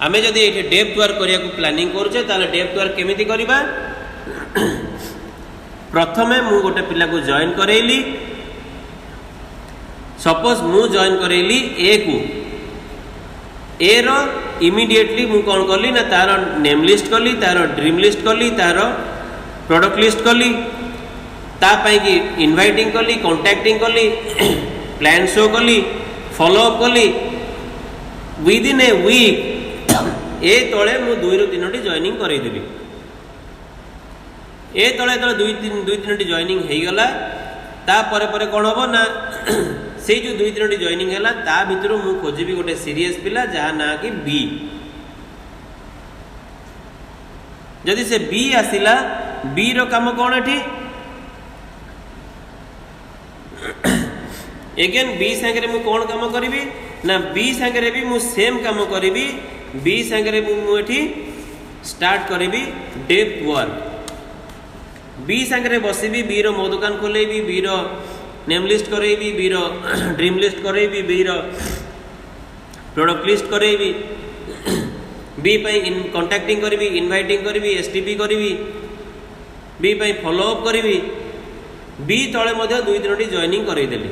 आमे जदि ये डेप्थ वर्क करिया को प्लानिंग करुचे ताले डेप्थ वर्क केमिति करिबा प्रथमे मु गोटे पिला को जॉइन करेली सपोज मु जॉइन करेली ए को ए रो इमीडिएटली मु कौन कली ना तार नेम लिस्ट कली तार ड्रीम लिस्ट कली तार प्रोडक्ट लिस्ट कली तापाई कि इनवाइटिंग कली कॉन्टैक्टिंग कली प्लान शो कली फॉलो अप कली विद इन ए वीक ए तले मु 2 ରୁ 3ଟି जॉइनिंग करईदेवी ए तले तले 2-3ଟି जॉइनिंग हो गला तापर पर कौन हम ना से जो 2-3ଟି जॉइनिंग है ता भितर मु खोजी गोटे सीरीयस पिला जहाँ ना कि बी जदि से बी आसिला बी रो काम कौन एठी एगेन बी संगे मु कौन काम करी ना बी संगे भी मु सेम काम करी बी संगे मु एठी स्टार्ट करी डेप्थ वर्क बी संगे बसबी बी रो मो दुकान खोलेबी बी रो नेम लिस्ट करेबी बी रो ड्रीम लिस्ट करेबी बी रो प्रोडक्ट लिस्ट करेबी बी पई कॉन्टैक्टिंग करी इनवाइटिंग करी एसटीपी करी बी पई फॉलो अप करी बी तले मध्य 2-3ଟି जॉइनिंग करईदेली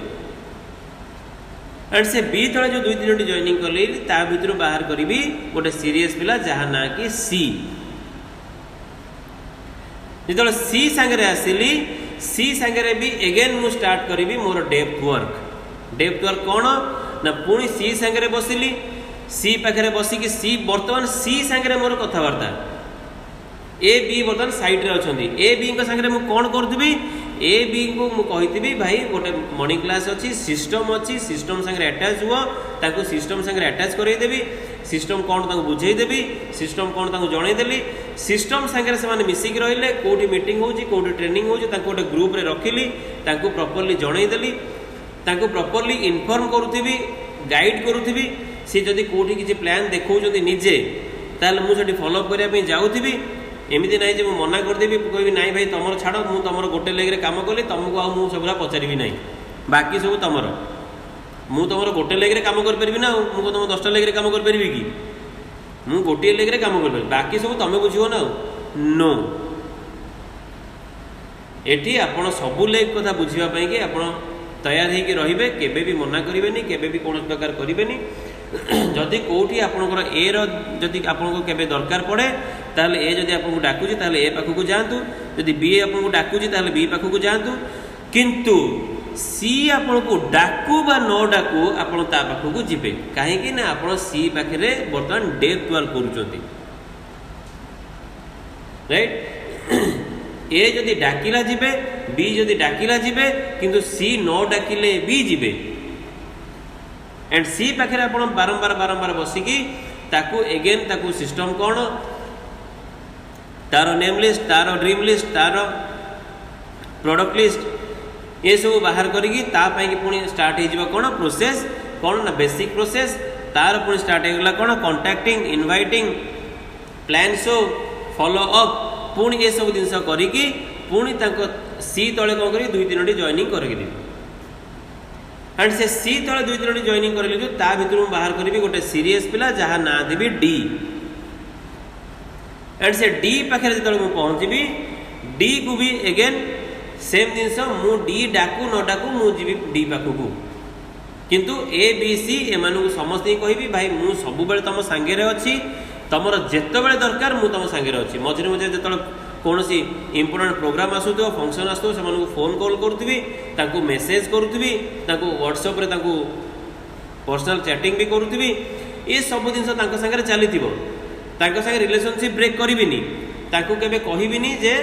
एंड से बी तले जो 2-3ଟି जॉइनिंग कली ता भितर बाहर करी गोटे सीरीयस पिला जहाँ ना कि सी जो सी सांगे आसिली सी सांगे भी एगेन मु स्टार्ट करी मोर डेप्थ वर्क कौन ना पुणी सी सांगे बसिली सी पाखे बसिकी सी बर्तमान सी सांगे मोर कथबार्ता ए बी बर्तमान साइड रे अच्छा ए बी सांगे मु कौन करुवी ए बी को मु कही भाई गोटे मॉर्निंग क्लास अच्छी सिस्टम अच्छी सिस्टम संगे अटैच हुआ ताकू सिस्टम संगे अटैच करईदेवी सिस्टम कौन ताकू बुझेदेवी सिस्टम कौन ताकू जनईदेली सिस्टम संगे से मिसिकी रहिले कोठी मीटिंग होची कोठी ट्रेनिंग होची ताकू गोटे ग्रुप रे रखिली ताकू प्रॉपर्ली जनईदेली ताकू प्रॉपर्ली इन्फॉर्म करुथी गाइड करुथी सी जदि कोठी किसी प्लान देखौछन्ती निजे ताले मु सेठी फॉलो अप करबा जाऊथी एमती ना जे मना करदेवी कहबी नाई भाई तुम छाड़ मु तुम गोटे लेग काम कली तुमको आउ सबुला पचारि ना बाकी सब तुम मु तुम गोटे लेग काम करी ना मुझे तुम 10टा लेग काम करी कि मु गोटे लेग काम कर बाकी सब तुम बुझो ना नो एठी आपण सबू लेग कथा बुझापी कि आप तैयार होकर रे केबे भी मना करेंगे केबे भी कौन प्रकार करेंगे जदि कौटी आपणकर ए रदि आपको केबे दरकार पड़े ताले ए जदि आपको डाकुची ताले ए पाखक जातु जदि बी आपको डाकुची ताले बी पाखक जातु किंतु सी आपको डाकू बा न डाकू आपण ता पाखक जिबे कहीं ना आप सी पाखे बर्तमान डेप्थ वर्क करुचंती राइट ए जदि डाकिला जिबे बी जदि डाकिला जिबे किंतु सी न डाकिले बी जिबे एंड सी पाखे आप बारंबार बसिकी ताकू एगेन ताकू सिस्टम कौन तार नेम लिस्ट तार ड्रीम लिस्ट तार प्रोडक्ट लिस्ट ये सब बाहर करी पुणी स्टार्ट हो कौन प्रोसेस कौन ना बेसिक प्रोसेस तार पुणी स्टार्ट होगा कौन contacting inviting plan show follow up पुणी ये सब जिनस करी पुणी सी तले कौन कर 2-3ଟି जॉइनिंग करदेवी एंड से सी तले 2-3ଟି जॉइनिंग कर भर बाहर करी गोटे सीरीयस पिला जहाँ ना देवी डी एंड से डी पाखे जो मुझे पहुँची डी को भी एगेन सेम जिनस मु डी डाकू न डाकू मुझे डी पाखक किंतु ए बी सी एम समस्त कहि भाई मु सब तुम सांगे अच्छी तुम जिते दरकार मु तुम सांगे अच्छी मझे मझे जो कौन सी इंपोर्टाट प्रोग्राम आसुव फंक्शन आसुव से फोन कॉल करुवी मेसेज करुवी व्हाट्सएप पर्सनल चैटिंग भी करुवी ये सब जिन सागर चली सागे रिलेशनशिप ब्रेक करिविनी ताकू केबे कहिविनी जे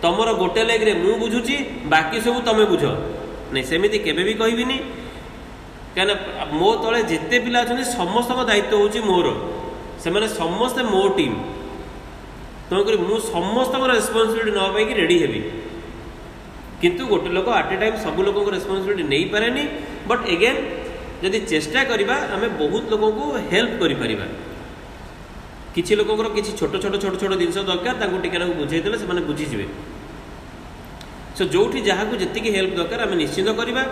तमर गोटे लेग रे मु बुझुची बाकी सब तमे बुझ नहीं सेमिति केबे भी कहिविनी कहना मो तले जिते पिला अछन समस्त दायित्व होची मोर से माने समस्त मो टीम तेणुक मु समस्त रेस्पॉन्सिबिलिटी न पाई रेडी हेबी किंतु गोटे लोक आट ए टाइम सब लोक रेस्पॉन्सिबिलिटी नहीं पारे बट एगेन जदि चेष्टा करिबा आमे बहुत लोक को हेल्प करि परिबा किछि लोकंकर किछि छोट छोट छोट छोट जिनस दरकार तांको टिके नाको बुझेदेले से माने बुझीजिबे सो जोठी जहाँ को जी हेल्प दरकार आम निश्चिंत करवा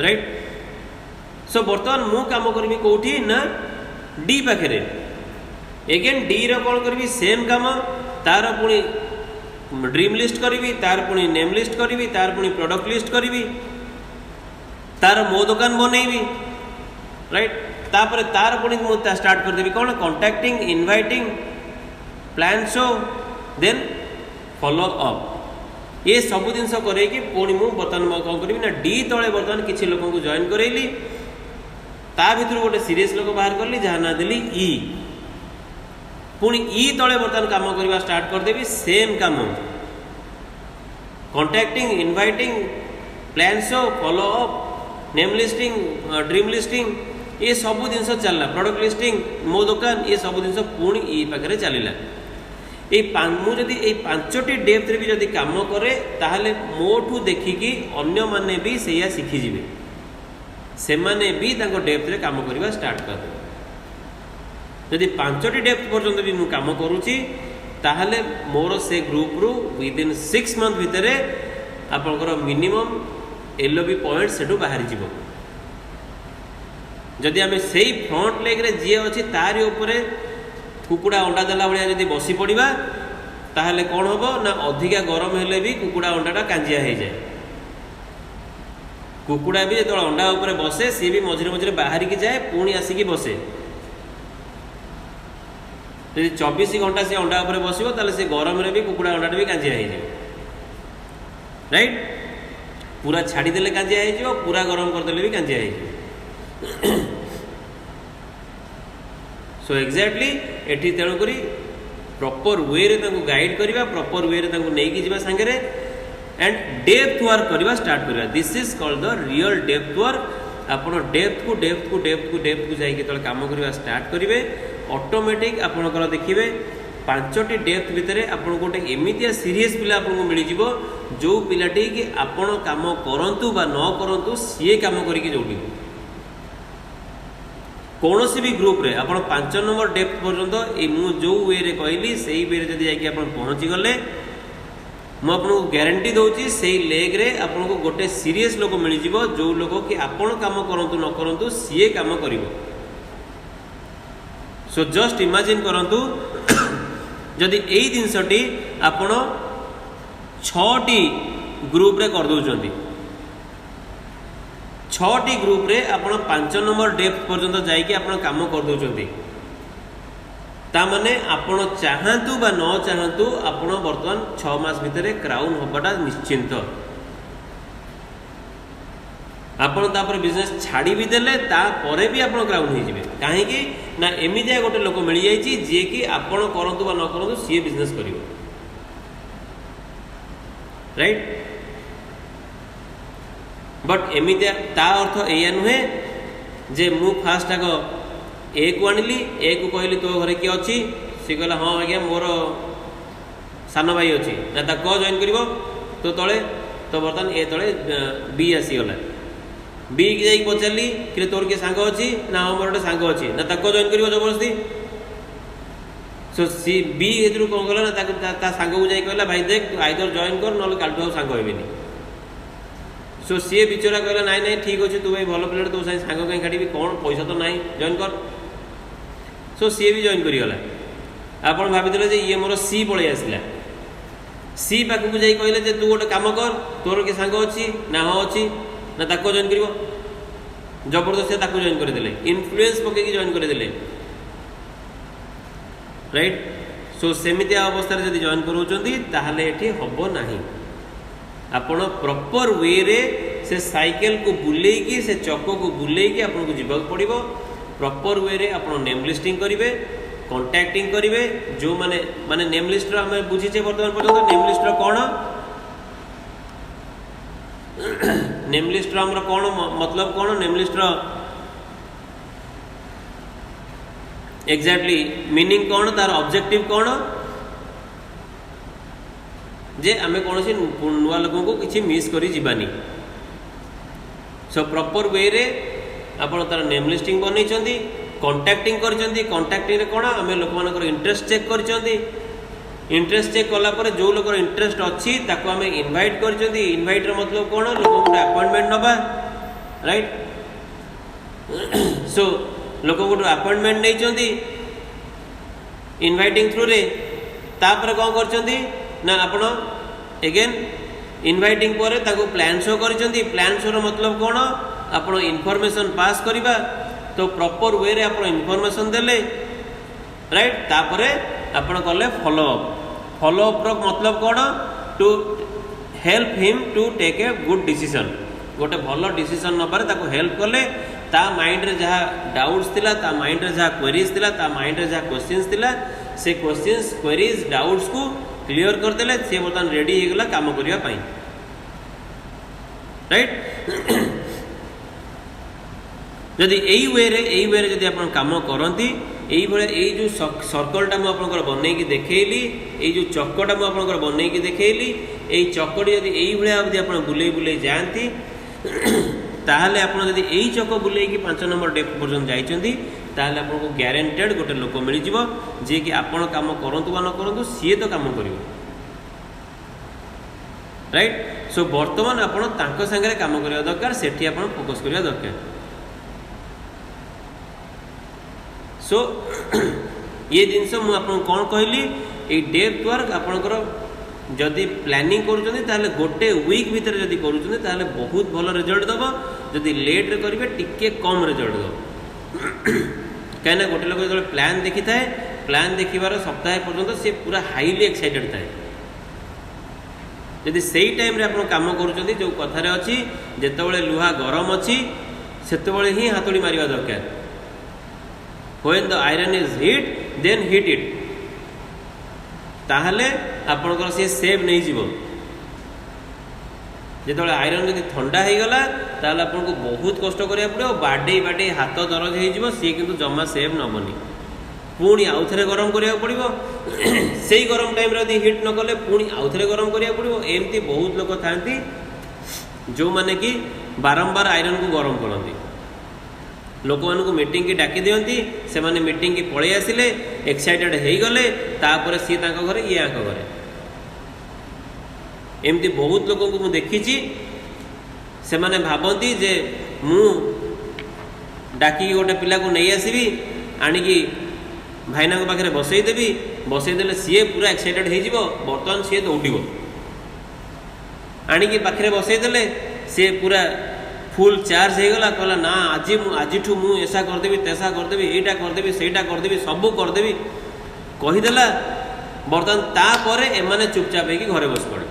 राइट सो बर्तमान मु काम करी कौटी ना डी पाखे एगेन डी रो कौन करी सेम काम तार पुणी ड्रीम लिस्ट करी तार पुणी नेम लिस्ट करी तार पुणी प्रोडक्ट लिस्ट करी तार मो दुकान बनईबी राइट तापर तार पुणी स्टार्ट करदेवी कौन contacting inviting plan show then follow up ये सब जिन करे पुणी मु बर्तमान कौन करी ना डी तले बर्तमान किसी लोक जॉइन करेली ता भर गोटे सीरीयस लोक बाहर कली जहाँ ना देली ई पुणी ई तले बर्तमान काम करवा स्टार्ट करदेवी सेम काम contacting inviting plan show follow up name listing dream listing ये सब जिन चलला प्रोडक्ट लिस्टिंग मो दुकान ये सब जिन पुणी ई पाखे चलला मुझे ये पांचटी डेप्थ रे भी जदि काम करे ताहले मोठू देखिकी अन्य माने भी सैया शिखिजिबे से माने भी तांको डेप्थ रे काम करवा स्टार्ट कर जदि पांचटी डेप्थ पर्यंत भी मु काम करूची ताहले मोर से ग्रुप रु विदिन 6 मंथ भितर आपनकर मिनिमम एलओबी पॉइंट सेठू बाहर जीवो जदि आमे सेही फ्रंट लेग रे जे अछि तारि ऊपर कुकुड़ा अंडा देला भाया जदि बसी पड़ा ताहले कौन हम ना अधिका गरम हेले भी कुकुड़ा अंडाटा कांजिया हो जाए कुकुड़ा भी जो अंडा उपर बसे सी भी मझे मझे बाहर की जाए पुणी आसिकी बसे यदि 24 घंटा से अंडा उपर बसो ताले से गरम रे भी कुकुड़ा अंडाटा भी कांजिया हो जाए राइट पूरा छाड़ीदे कांजिया हो पूरा गरम करदे भी कांजिया हो सो एक्जाक्टली एठी तेणुक प्रॉपर वे रे गाइड करवा प्रॉपर वे रे नहीं जावा सांगे एंड डेप्थ वर्क करवा स्टार्ट करवा this is called the real depth work आपण डेप्थ को जाइए काम करवा स्टार्ट करेंगे ऑटोमेटिक आपणकर देखिए पांचटी डेप्थ भितर आपन गोटे एमितिया सीरीयस पिला आपको मिल जो पिलाटी कि आपण काम करंतु बा न करंतु सी काम करिक जोड़ी कौन सी भी ग्रुप रे आपण 5 नंबर डेप्थ पर्यंत मु जो वे रे कहली सही वे रे जदि जाकि आपण पहुंची गले मु आपको गारंटी दउची सही लेग रे आपण को गोटे सीरीयस लोक मिल जिवो जो लोक कि आपण काम करंतु न करंतु सी काम करिवो सो जस्ट इमेजिन करंतु जदि एई जिनसटी आपण 6टी ग्रुप रे कर दउचंती 6टी ग्रुप रे आपण 5 नंबर डेप्थ पर्यंत जाइए आपण काम कर दउचंती ता माने आपण चाहतु बा न चाहतु आपण वर्तमान 6 मास भितर क्राउन होबाटा निश्चिंत आपण तापर बिजनेस छाड़ी भी देले ता परे भी आपण क्राउन हो जिवे काहे कि ना एमिदिया गोटे लोक मिल जाई जे कि आपण करंतु बा न करंतु सी बिजनेस करिवो राइट बट एमितिया ता अर्थ या नुहे जे मु फास्ट आग ए को आनिली ए को कहली तो घरे किए अच्छी सी कहला हाँ आज्ञा मोर सान भाई अच्छी ना ता क जॉइन कर तो तले तो बर्तमान ए तले बी आसीगला बी की जाइए पचारि कि तोर किए सांग अच्छी ना हाँ मोर गोटे सांग अच्छी ना ता जॉइन कर जबरदस्ती सो सी बी हेतु कौन कला ना सांग को जाइए कहला भाई देख तू आइदर जॉइन कर ना कालू सांग हेबी सो सी बिचरा कहला नाई नाई ठीक अच्छे तू भाई भल पिला तो सांग कहीं काटी कौन पैसा तो ना जॉइन कर सो सी भी जॉइन करगला आप भाई ये मोर सी पलि आसला सी पाखक जाई कहले जे तू गोटे काम कर तोर कि सांग अच्छी ना हाँ अच्छी ना ताको जॉइन कर जबरदस्त ताको जॉइन करदे इनफ्लुएंस पकईकि जॉइन करदे राइट सो सेमितिया अवस्था जब जॉइन करोचंती ये हम ना आपण प्रॉपर वे रे से साइकिल को बुलेकी से चक को बुलेकी आपको जीवाक पड़ो प्रॉपर वे रे आप नेम लिस्टिंग करेंगे कॉन्टैक्टिंग करेंगे जो माने माने नेम लिस्ट आम बुझीचे बर्तमान पर्यटन नेम लिस्ट कौन नेम लिस्ट आम कौन मतलब कौन नेम लिस्ट एक्जाक्टली मीनिंग कौन तार ऑब्जेक्टिव कौन जे आमे कौन सी नुआ लोगों को किसी मिस करी जीवानी सो प्रॉपर वे रे आपण तार नेम लिस्टिंग बनई कॉन्टैक्टिंग कॉन्टैक्टिंग रे कौन आम लोक मान इंटरेस्ट चेक कर इंटरेस्ट चेक कलापर जो लोग इंटरेस्ट अच्छी ताको आम इनवाइट कर इनवाइट मतलब कौन लोक गोटे अपॉइंटमेंट नवा राइट सो लोक गोटे अपॉइंटमेंट नहीं इनभाइटिंग थ्रू रे तापर कौन करछंती ना आपण एगेन इनभाइटिंग पर ताको प्लान शो करछंती। प्लान शो रो मतलब कौन आपण इनफॉरमेशन पास करिबा तो प्रॉपर वे रे आपण इनफॉरमेशन देले राइट। तापरे आपण कले फॉलो अप रो मतलब कौन to help him to take a good decision. गोटे भल डिसीजन नबार ताको हेल्प कले ता माइंड रे जहाँ डाउट्स थिला ता माइंड रे जहाँ क्वेरीज थिला ता माइंड रे जहाँ क्वेश्चंस थिला से क्वेश्चंस क्वेरीज डाउट्स को क्लियर कर देले से बर्तमान रेडी हो गला काम करिया पाई राइट। जदि एई वे रे जदि आपण काम करंती एई भले एई जो सर्कलटा मु आपनकर बनै की देखैली एई जो चक्कटा मु आपनकर बनै की देखैली एई चक्कटी जदि एई भले जदि आपण बुले जांती ताहले आपण जदि एई चक्क बुले की 5 नंबर डेप्थ पर्यंत जाइचंती ताहले आपनको ग्यारंटेड गोटे लोक मिल जिवो जे कि आपण काम करंतु वा न करंतु सीए तो काम करिवो राइट। सो वर्तमान आपण तांको संगे काम करिया दरकार सेठी आपण फोकस करिया दरकार। सो ये जिनस मुझे कौन कहली ये डेप्थ वर्क आपणकर जदि प्लानिंग करुँचे गोटे वीक भितर जदि करुँचे बहुत भल रिजल्ट दब जदि लेट रे करेंगे टिके कम रिजल्ट दब कहीं गोटे लोक जो प्लान देखी थाए प्लान देखिबार सप्ताह पर्यंत सी पूरा हाईली एक्साइटेड थाए जदि से टाइम रे आप काम करुँच जो कथार अच्छी जितेबाला लुहा गरम अच्छी से ही हाथोड़ी मारिबा दरकार। When the iron is heat, then heat it. ताहले आपनकर से सेव नहीं जीवो। जिते आयरन जब ठंडा हो गला ताहले आपनको बहुत कष्ट करिया पड़े बाडे हाथ दरज हो सी किंतु जमा सेव नबनी पुणी आउ थे गरम करिया पड़िबो से गरम टाइम रे हिट न कले पुणी आउ थे गरम करिया पड़िबो। एमती बहुत लोक थांती जो माने कि बारंबार आयरन को गरम करती लोक मानू मीटिंग की डाकी दियंती से माने मीटिंग की पलि आसिले एक्साइटेड हो गले तापर सी तांको घरे ये आंको घरे एमती बहुत लोक को देखी से माने भाबंती जे मु डाकी गोटे पिला को नहीं आसबि आनिकी भाईना पाखे बसईदेले सी पूरा एक्साइटेड हो बर्तमान सी दौड़ आनिकी पाखे बसईदेले सी पूरा फुल चार्ज हो गला कहला ना आज मु ऐसा करदेवी तैसा करदेवी एटा करदेवी सेटा करदेवी सबू करदेवी कहीदेला बर्तमान तापर एमाने चुपचाप होगी घरे बस पड़े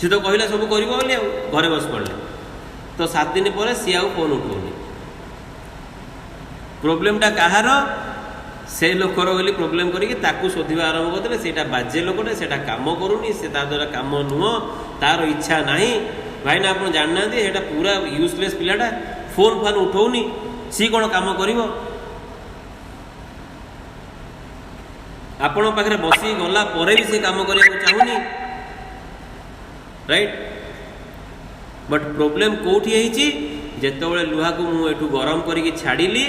सी तो कहला सब कर घरे बस पड़े तो 7 दिन पर सी आउ फोन उठाऊनी प्रोब्लेमटा कहार से लोकर बोली प्रोब्लेम करके शोधा आरंभ करते से बाजे लोकटे से काम करूनी से द्वारा काम नुह तार इच्छा नहीं भाई ना आप जानना है पूरा यूजलेस पिलाटा फोन फान उठाऊनी सी कौन काम कर आपण पाखे बसी गला पर भी सी काम करने चाहूनी राइट। बट प्रोब्लेम कौटी है जितेबाला लुहा को मुझे गरम करके छाड़ी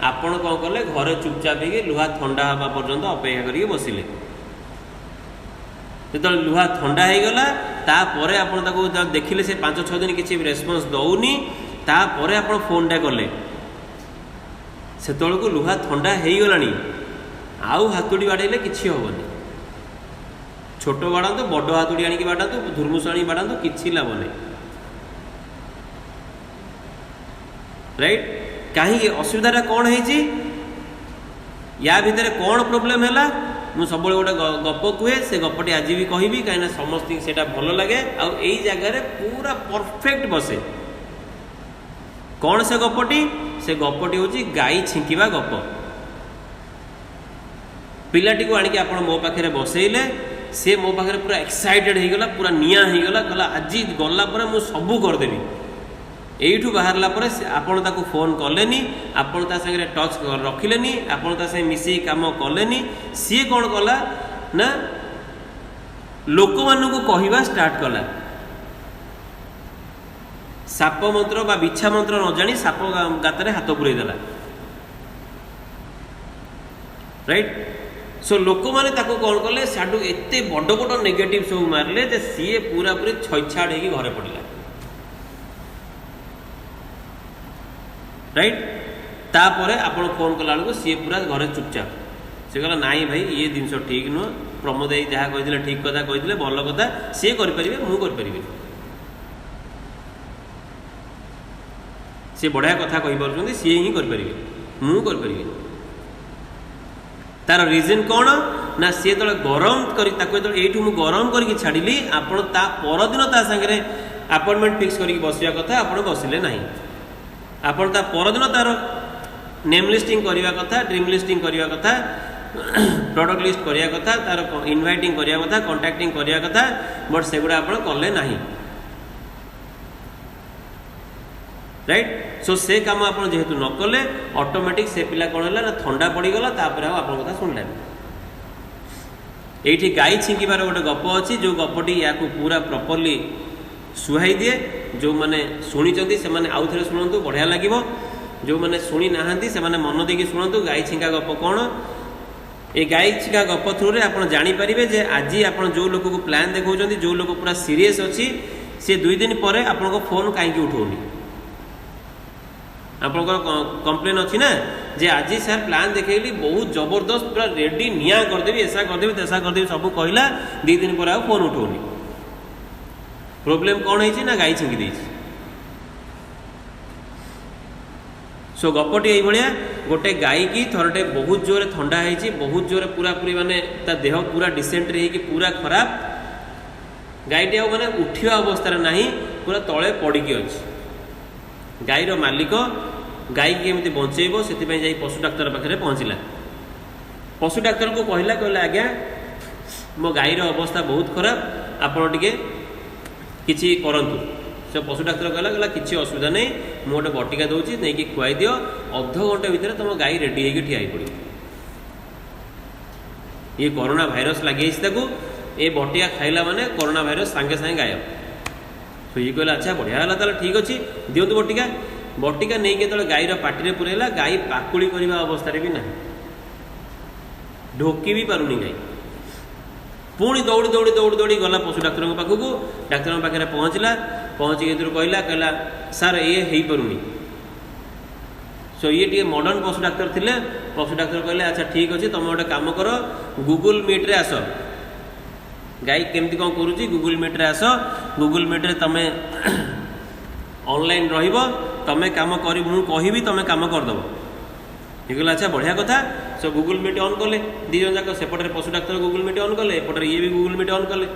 आपण कौन कले घरे चुपचाप हो लुहा ठंडा हवा पर्यंत अपेक्षा करके बसिले जो लुहा ठंडा हो गला तापर आप देखिले से 5-6 दिन किसी रेस्पॉन्स दौनी तापर आप फोनटा कले से को लुहा ठंडा हो गलानी आउ हाथुड़ी बाड़े किसी हेनी छोट बाड़ातु बड़ हाथुड़ी आनिक बाड़ातु धुर्मुस आनी बाड़ातु किसी लाभ नहीं राइट। कहीं असुविधा कौन है या भितर कौन प्रोब्लेम है मु सब गोटे गप कहे से गपटी आज भी कहबी कहीं समस्त से भल लगे आई जगार पूरा परफेक्ट बसे कौन से गपटी हूँ गाई छिंकिवा गप पिलाटी को आणिक आप मो पाखे बसैले सी मो पाखे पूरा एक्साइटेड हो गला पूरा निया हो गला कहला आज गला मुझे सबू करदेवी एठू बाहरला पर आपण ताको फोन कलेनी आपण ता संगे टच रखिलेनी आपण ता संगे मिसी काम कलेनी सी कौन कला ना लोक मानू को कहिबा स्टार्ट कला साप मंत्र बा बिछा मंत्र न जानी साप गातरे हाथ पुरई देला राइट। सो लोक माने ताको कौन कले साडू एते बड़ बड़ नेगेटिव सब मारले जे सी पूरा पूरी छछाड़ होगी घरे पड़ला राइट। तापर आप फोन कला बेलू सी पूरा घरे चुपचाप से कहला नाई भाई ये जिनस ठीक नुह, प्रमोद भाई जहाँ कही ठीक कथा कही भल कथा, सी करें मुझे सी बढ़िया कथा कहीपर सी ही करें मुझे तार रिजन कौन ना सी जो गरम कर यू गरम करके छाड़ी आपण ता परदिन ता सागरे अपॉइंटमेंट फिक्स करके बसवा कथा आप बसिले ना आपण ता परदिन तार नेम लिस्टिंग करवा कथा, ड्रीम लिस्टिंग करवा कथा, प्रोडक्ट लिस्ट करवा कथा, तार इनवाइटिंग करवा कथा, कॉन्टैक्टिंग करवा कथा, बट से गुड़ा आप कले ना राइट। सो से काम आप जेहेतु न कले ऑटोमेटिक से पिला कौन है ना थंडा पड़गला आप कथा शुणिले। ये गाई छिंकिबार गोटे गप अच्छी जो गपटी या पूरा प्रॉपर्ली सुहाई दिए। जो मैंने शुणी से मैंने आउ थे शुणु बढ़िया लगे, जो मैंने शुणी ना से मन देकी शुणु गाई छिंका गप कौन। ये गाई छिंका गप थ्रू रे आप जानीपारे जे आज आप जो लोक को प्लान देखा जो लोक पूरा सीरीयस अच्छी सी 2 दिन पर आप फोन कहीं उठाऊनी आपंकर कंप्लेन अच्छी ना जे आज सर प्लान देखली बहुत जबरदस्त पूरा रेडी निया करदेवी ऐसा करदेवी तैसा करदेवी सब कहला 2 दिन पर आ फोन उठाऊनी। प्रोब्लेम कौन है ना गाई छिंकी देती। सो गपटी ये गोटे गाई की थरटे बहुत जोरे थंडा है, बहुत जोरे पूरा पूरी माने ता देह पूरा डिसेंट्री है पूरा खराब। गाईटी माने उठिया अवस्था नहीं पूरा तले पड़िकी अच्छी। गाईर मालिक गाई की एमती बचेब से पशु डाक्तर पाखे पहुँचला। पशु डाक्तर को कहला आज्ञा मो गाईर अवस्था बहुत खराब आपड़ टे किसी करंतु। से पशु डाक्तर कहला किसी असुविधा नहीं मुझे गोटे बटिका दूसरी नहीं खुआई दियो, अध घंटे भितर तुम गाई रेडी होगी ठिया पड़। ये कोरोना भाइरस लगे ये बटिका खाइला माने कोरोना भाइरस सांगे सांगे गायब। तो ये कहला अच्छा बढ़िया है ताला ठीक अच्छे दिंतु बटिका। बटिका नहीं के गाईर पार्टी पुरेला गाई पाकुड़ी करने अवस्था भी ना ढोकी भी पारुनी गाई। पुणी दौड़ी दौड़ी दौड़ी दौड़ी गला पशु डाक्तर पाखक। डाक्तर पाखे पहुँचला, पहुँचिक कहला सार ये हो पारुनी। सो ये टे मॉडर्न पशु डाक्तर थे। पशु डाक्तर कहले अच्छा ठीक अच्छे तुम गोटे कम कर गूगल मीट रे आस गाई केमती कौन करुच्ची गूगल मीट रे आस। गूगल मीट रे तमें ऑनलाइन रहिब तमें काम कर मुझे तमें काम करदेव। ये कहला अच्छा बढ़िया कथा। सो गूगल मीट ऑन कले 2 जन जाक सेपटे पशु डाक्तर गूगल मीट ऑन कले एपटे ये भी गूगल मीट ऑन कले।